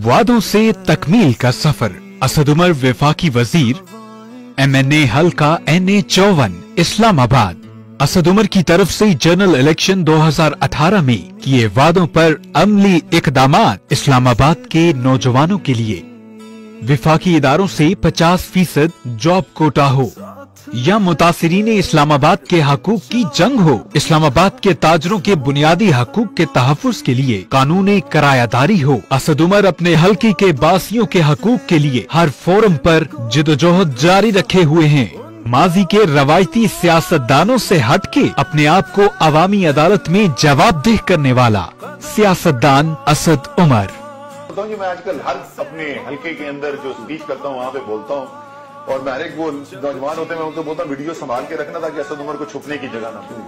वादों से तकमील का सफर। असद उमर वफाकी वजीर, MNA हल्का NA 54 इस्लामाबाद। असद उमर की तरफ से जनरल इलेक्शन 2018 में किए वादों पर अमली इकदामात। इस्लामाबाद के नौजवानों के लिए विफाकी इदारों से 50% जॉब कोटा हो या मुतासिरीन इस्लामाबाद के हकूक की जंग हो। इस्लामाबाद के ताजरों के बुनियादी हकूक के तहफ़्फ़ुज़ के लिए कानूनी करायादारी हो। असद उमर अपने हल्के के बासियों के हकूक के लिए हर फोरम पर जिदोजहद जारी रखे हुए हैं। माजी के रवायती सियासतदानों से हटके अपने आप को अवामी अदालत में जवाबदेह करने वाला सियासतदान असद उमर। मैं आजकल हर अपने हल्के के अंदर जो स्पीच करता हूँ वहाँ पे बोलता हूँ, और मैं हर एक वो नौजवान होते हैं मैं उनको बोलता हूँ वीडियो संभाल के रखना ताकि असद उमर को छुपने की जगह ना मिले।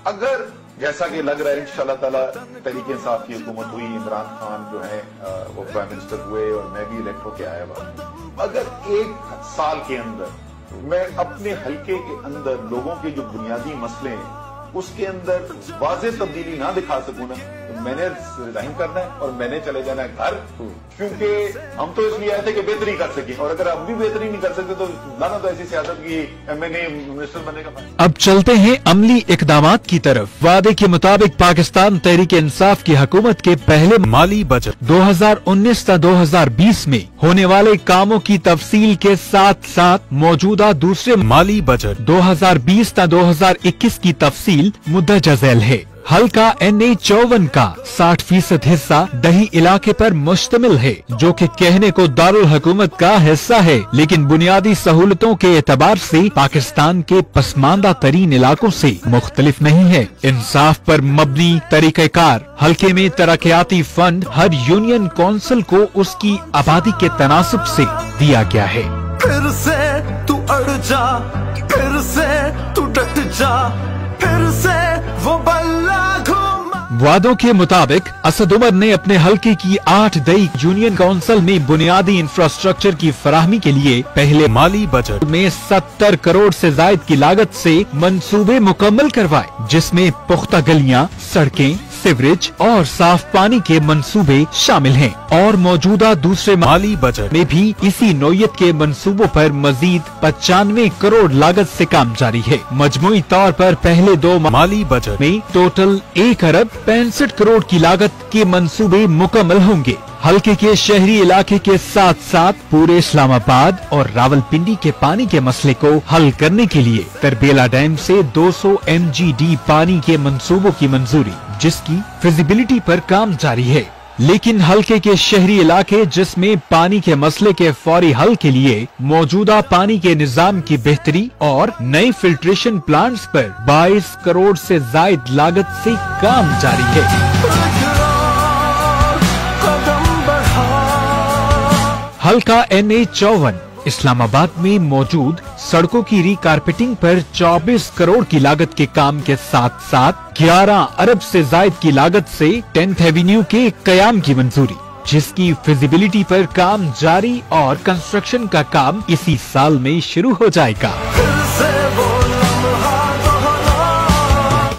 अगर जैसा कि लग रहा है इंशाल्लाह ताला तहरीक इंसाफ की हुकूमत हुई, इमरान खान जो है वो प्राइम मिनिस्टर हुए और मैं भी इलेक्ट होके आया हुआ, अगर 1 साल के अंदर मैं अपने हल्के के अंदर लोगों के जो बुनियादी मसले हैं उसके अंदर वाज़ेह तब्दीली ना दिखा सकूं ना, तो मैंने रिजाइन करना है और मैंने चले जाना है घर, क्योंकि हम तो इसलिए आए थे कि बेहतरी कर सके, और अगर अब भी बेहतरी नहीं कर सकते तो ना तो ऐसी सियासत की MNA मिनिस्टर बनने का। अब चलते हैं अमली इकदामात की तरफ। वादे के मुताबिक पाकिस्तान तहरीक इंसाफ की हुकूमत के पहले माली बजट 2019 ता 2020 में होने वाले कामों की तफसील के साथ साथ मौजूदा दूसरे माली बजट 2020 ता 2021 की तफसील मुद्दजा झैल है। हल्का NA 54 का 60% हिस्सा दही इलाके पर मुश्तमिल है, जो कि कहने को दारुल हुकूमत का हिस्सा है, लेकिन बुनियादी सहूलतों के एतबार से पाकिस्तान के पसमानदा तरीन इलाकों से मुख्तलिफ नहीं है। इंसाफ पर मबनी तरीक़ेकार हल्के में तरक्याती फंड हर यूनियन कौंसिल को उसकी आबादी के तनासब से दिया गया है। फिर से तू अड़ जा, फिर से तू डट जा, फिर से वो बल्ला घूम। वादों के मुताबिक असद उमर ने अपने हल्के की 8 दई यूनियन काउंसिल में बुनियादी इंफ्रास्ट्रक्चर की फराहमी के लिए पहले माली बजट में 70 करोड़ से जायद की लागत से मंसूबे मुकम्मल करवाए, जिसमें पुख्ता गलियां, सड़कें, सीवरेज और साफ पानी के मंसूबे शामिल हैं। और मौजूदा दूसरे माली बजट में भी इसी नौयत के मंसूबों पर मजीद 95 करोड़ लागत से काम जारी है। मजमूई तौर पर पहले 2 माली बजट में टोटल 1 अरब 65 करोड़ की लागत के मंसूबे मुकम्मल होंगे। हल्के के शहरी इलाके के साथ साथ पूरे इस्लामाबाद और रावलपिंडी के पानी के मसले को हल करने के लिए तरबेला डैम से 200 MGD पानी के मंसूबों की मंजूरी, जिसकी फिजिबिलिटी पर काम जारी है। लेकिन हल्के के शहरी इलाके जिसमें पानी के मसले के फौरी हल के लिए मौजूदा पानी के निजाम की बेहतरी और नए फिल्ट्रेशन प्लांट्स पर 22 करोड़ से जायद लागत से काम जारी है। हल्का NA 54 इस्लामाबाद में मौजूद सड़कों की रिकारपेटिंग पर 24 करोड़ की लागत के काम के साथ साथ 11 अरब से जायद की लागत से 10th एवेन्यू के कयाम की मंजूरी, जिसकी फिजिबिलिटी पर काम जारी और कंस्ट्रक्शन का काम इसी साल में शुरू हो जाएगा।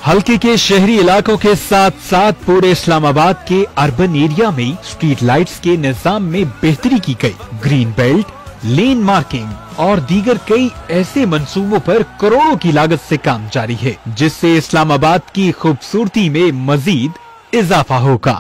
हल्के के शहरी इलाकों के साथ साथ पूरे इस्लामाबाद के अर्बन एरिया में स्ट्रीट लाइट्स के निजाम में बेहतरी की गई। ग्रीन बेल्ट, लेन मार्किंग और दीगर कई ऐसे मंसूबों पर करोड़ों की लागत से काम जारी है, जिससे इस्लामाबाद की खूबसूरती में मजीद इजाफा होगा।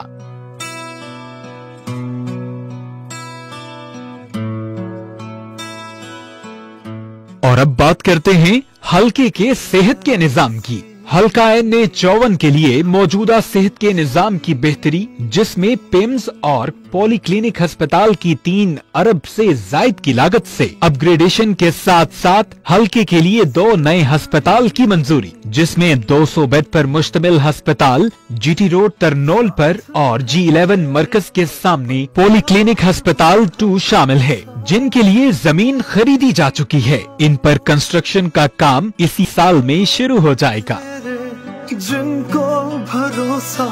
और अब बात करते हैं हल्के के सेहत के निजाम की। हल्का NA 54 के लिए मौजूदा सेहत के निजाम की बेहतरी, जिसमें पिम्स और पॉलीक्लिनिक अस्पताल की 3 अरब से जायद की लागत से अपग्रेडेशन के साथ साथ हल्के के लिए 2 नए अस्पताल की मंजूरी, जिसमें 200 बेड पर मुश्तमिल अस्पताल GT रोड तरनोल पर और G11 मरकज के सामने पॉलीक्लिनिक अस्पताल 2 शामिल है, जिनके लिए जमीन खरीदी जा चुकी है। इन पर कंस्ट्रक्शन का काम इसी साल में शुरू हो जाएगा। जिनको भरोसा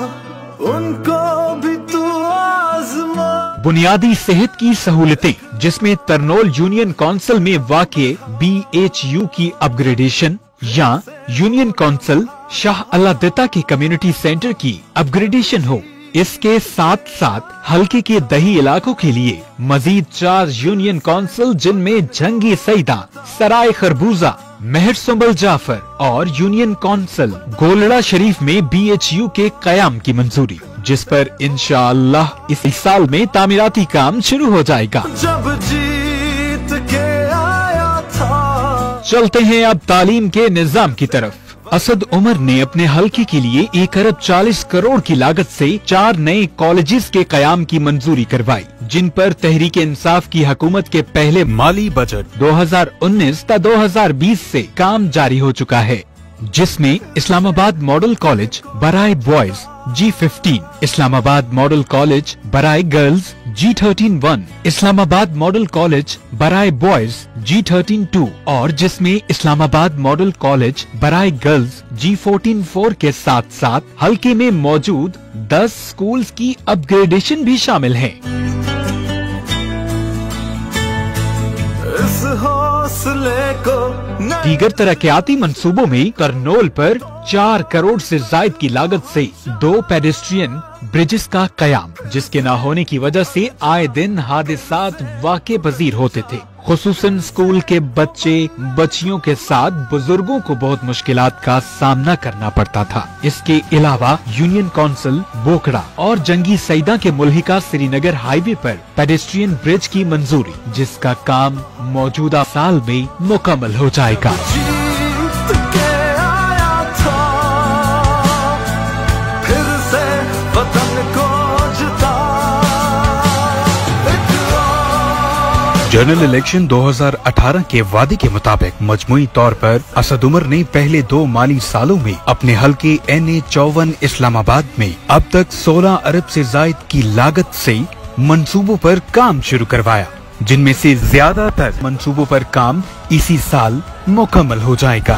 उनको भी तू आज़मा। बुनियादी सेहत की सहूलतें, जिसमें तरनोल यूनियन काउंसिल में वाक़े BHU की अपग्रेडेशन या यूनियन काउंसिल शाह अल्लाह दत्ता के कम्युनिटी सेंटर की अपग्रेडेशन हो। इसके साथ साथ हल्के के दही इलाकों के लिए मजीद 4 यूनियन काउंसिल, जिनमें जंगी सईदा, सराय खरबूजा, मेहर सुंबल जाफर और यूनियन काउंसिल गोलड़ा शरीफ में BHU के कयाम की मंजूरी, जिस पर इंशाअल्लाह इस साल में तामीराती काम शुरू हो जाएगा। जब जीत के आया था। चलते हैं अब तालीम के निजाम की तरफ। असद उमर ने अपने हल्के के लिए 1 अरब 40 करोड़ की लागत से 4 नए कॉलेजेस के कयाम की मंजूरी करवाई, जिन पर तहरीक इंसाफ की हुकूमत के पहले माली बजट 2019 ता 2020 से काम जारी हो चुका है, जिसमें इस्लामाबाद मॉडल कॉलेज बराए boys G15, Islamabad model college बराए girls G13-1, Islamabad model college बराए बॉयज G13-2 और जिसमें इस्लामाबाद मॉडल कॉलेज बराए गर्ल्स G14-4 के साथ साथ हल्के में मौजूद 10 स्कूल्स की अपग्रेडेशन भी शामिल है। इस हौसले को दीगर तरक्याती मंसूबों में करनौल पर 4 करोड़ से जायद की लागत से 2 पेडेस्ट्रियन ब्रिजेस का कयाम, जिसके न होने की वजह से आए दिन हादसात वाक़े पजीर होते थे। खुसूसन स्कूल के बच्चे बच्चियों के साथ बुजुर्गों को बहुत मुश्किलात का सामना करना पड़ता था। इसके अलावा यूनियन काउंसिल बोकड़ा और जंगी सईदा के मुल्हिका श्रीनगर हाईवे पर पेडेस्ट्रियन ब्रिज की मंजूरी, जिसका काम मौजूदा साल में मुकम्मल हो जाएगा। जीत के आया था, फिर से वतन को जिता। जनरल इलेक्शन 2018 के वादे के मुताबिक मजमूई तौर पर असद उमर ने पहले 2 माली सालों में अपने हल्के NA54 इस्लामाबाद में अब तक 16 अरब से जायद की लागत से मंसूबों पर काम शुरू करवाया, जिनमें से ज्यादातर मंसूबों पर काम इसी साल मुकम्मल हो जाएगा।